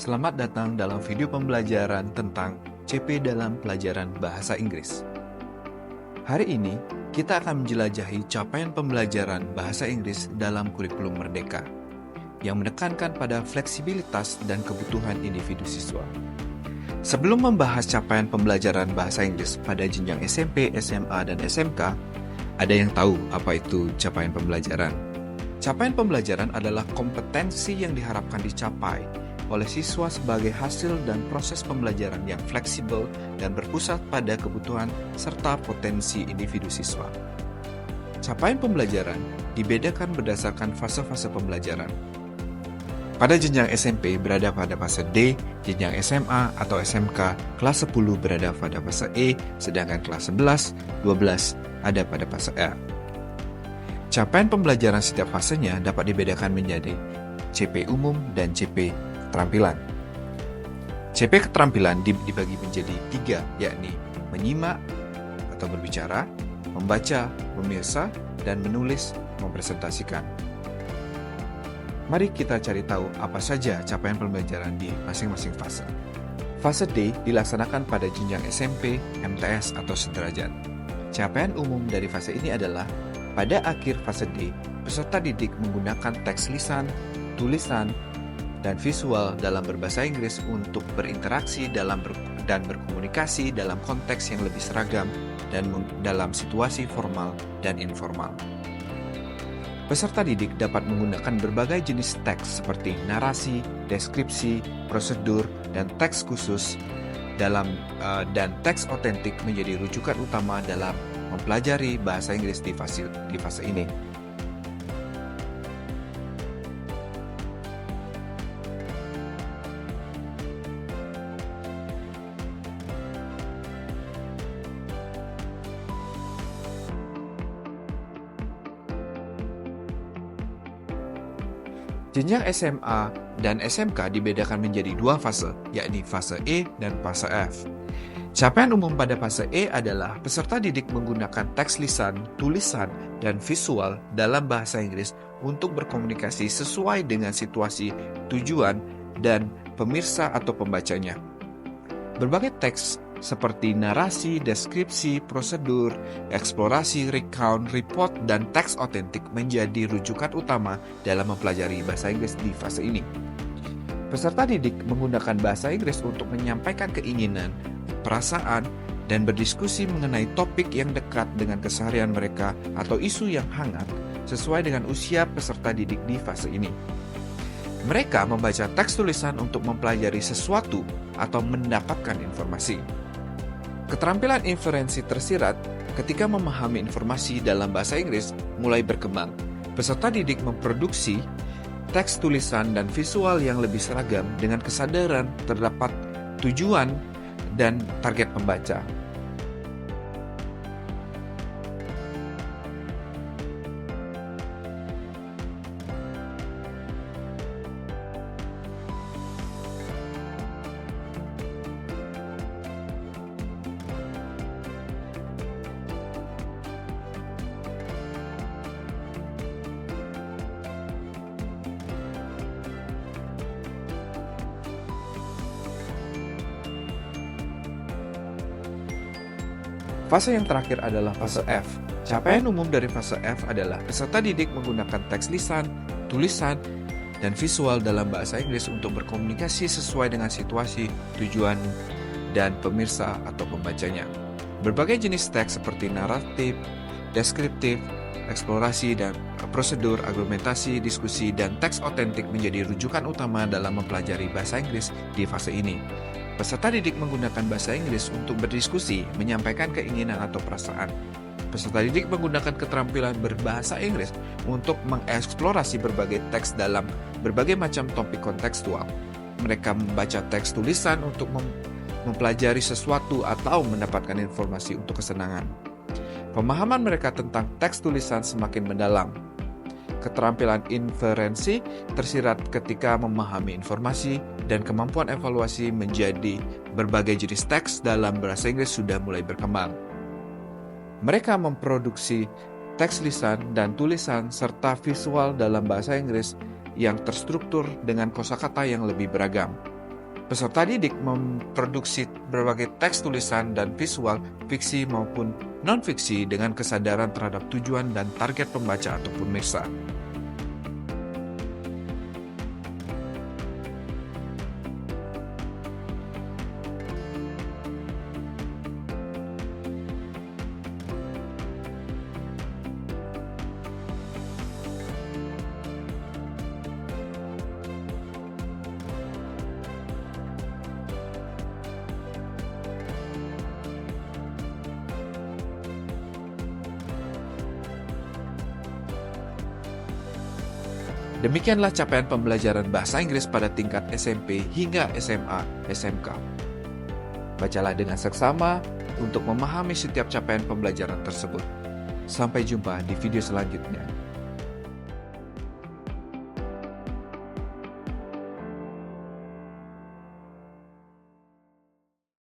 Selamat datang dalam video pembelajaran tentang CP dalam pelajaran bahasa Inggris. Hari ini, kita akan menjelajahi capaian pembelajaran bahasa Inggris dalam kurikulum Merdeka, yang menekankan pada fleksibilitas dan kebutuhan individu siswa. Sebelum membahas capaian pembelajaran bahasa Inggris pada jenjang SMP, SMA, dan SMK, ada yang tahu apa itu capaian pembelajaran? Capaian pembelajaran adalah kompetensi yang diharapkan dicapai oleh siswa sebagai hasil dan proses pembelajaran yang fleksibel dan berpusat pada kebutuhan serta potensi individu siswa. Capaian pembelajaran dibedakan berdasarkan fase-fase pembelajaran. Pada jenjang SMP berada pada fase D, jenjang SMA atau SMK kelas 10 berada pada fase E, sedangkan kelas 11, 12 ada pada fase A. Capaian pembelajaran setiap fasenya dapat dibedakan menjadi CP umum dan CP keterampilan. CP keterampilan dibagi menjadi 3, yakni menyimak atau berbicara, membaca, memirsa, dan menulis, mempresentasikan. Mari kita cari tahu apa saja capaian pembelajaran di masing-masing fase. Fase D dilaksanakan pada jenjang SMP, MTS, atau sederajat. Capaian umum dari fase ini adalah pada akhir fase D, peserta didik menggunakan teks lisan, tulisan, dan visual dalam berbahasa Inggris untuk berinteraksi dan berkomunikasi dalam konteks yang lebih seragam dan dalam situasi formal dan informal. Peserta didik dapat menggunakan berbagai jenis teks seperti narasi, deskripsi, prosedur, dan teks khusus dan teks otentik menjadi rujukan utama dalam mempelajari bahasa Inggris di fase ini. Jenjang SMA dan SMK dibedakan menjadi 2 fase, yakni fase E dan fase F. Capaian umum pada fase E adalah peserta didik menggunakan teks lisan, tulisan, dan visual dalam bahasa Inggris untuk berkomunikasi sesuai dengan situasi, tujuan, dan pemirsa atau pembacanya. Berbagai teks seperti narasi, deskripsi, prosedur, eksplorasi, recount, report, dan teks otentik menjadi rujukan utama dalam mempelajari bahasa Inggris di fase ini. Peserta didik menggunakan bahasa Inggris untuk menyampaikan keinginan, perasaan, dan berdiskusi mengenai topik yang dekat dengan keseharian mereka atau isu yang hangat sesuai dengan usia peserta didik di fase ini. Mereka membaca teks tulisan untuk mempelajari sesuatu atau mendapatkan informasi. Keterampilan inferensi tersirat ketika memahami informasi dalam bahasa Inggris mulai berkembang. Peserta didik memproduksi teks tulisan dan visual yang lebih seragam dengan kesadaran terdapat tujuan dan target pembaca. Fase yang terakhir adalah fase F. Capaian umum dari fase F adalah peserta didik menggunakan teks lisan, tulisan, dan visual dalam bahasa Inggris untuk berkomunikasi sesuai dengan situasi, tujuan, dan pemirsa atau pembacanya. Berbagai jenis teks seperti naratif, deskriptif, eksplorasi, dan prosedur, argumentasi, diskusi, dan teks otentik menjadi rujukan utama dalam mempelajari bahasa Inggris di fase ini. Peserta didik menggunakan bahasa Inggris untuk berdiskusi, menyampaikan keinginan atau perasaan. Peserta didik menggunakan keterampilan berbahasa Inggris untuk mengeksplorasi berbagai teks dalam berbagai macam topik kontekstual. Mereka membaca teks tulisan untuk mempelajari sesuatu atau mendapatkan informasi untuk kesenangan. Pemahaman mereka tentang teks tulisan semakin mendalam. Keterampilan inferensi tersirat ketika memahami informasi dan kemampuan evaluasi menjadi berbagai jenis teks dalam bahasa Inggris sudah mulai berkembang. Mereka memproduksi teks lisan dan tulisan serta visual dalam bahasa Inggris yang terstruktur dengan kosakata yang lebih beragam. Peserta didik memproduksi berbagai teks tulisan dan visual, fiksi maupun non-fiksi dengan kesadaran terhadap tujuan dan target pembaca atau pemirsa. Demikianlah capaian pembelajaran bahasa Inggris pada tingkat SMP hingga SMA, SMK. Bacalah dengan seksama untuk memahami setiap capaian pembelajaran tersebut. Sampai jumpa di video selanjutnya.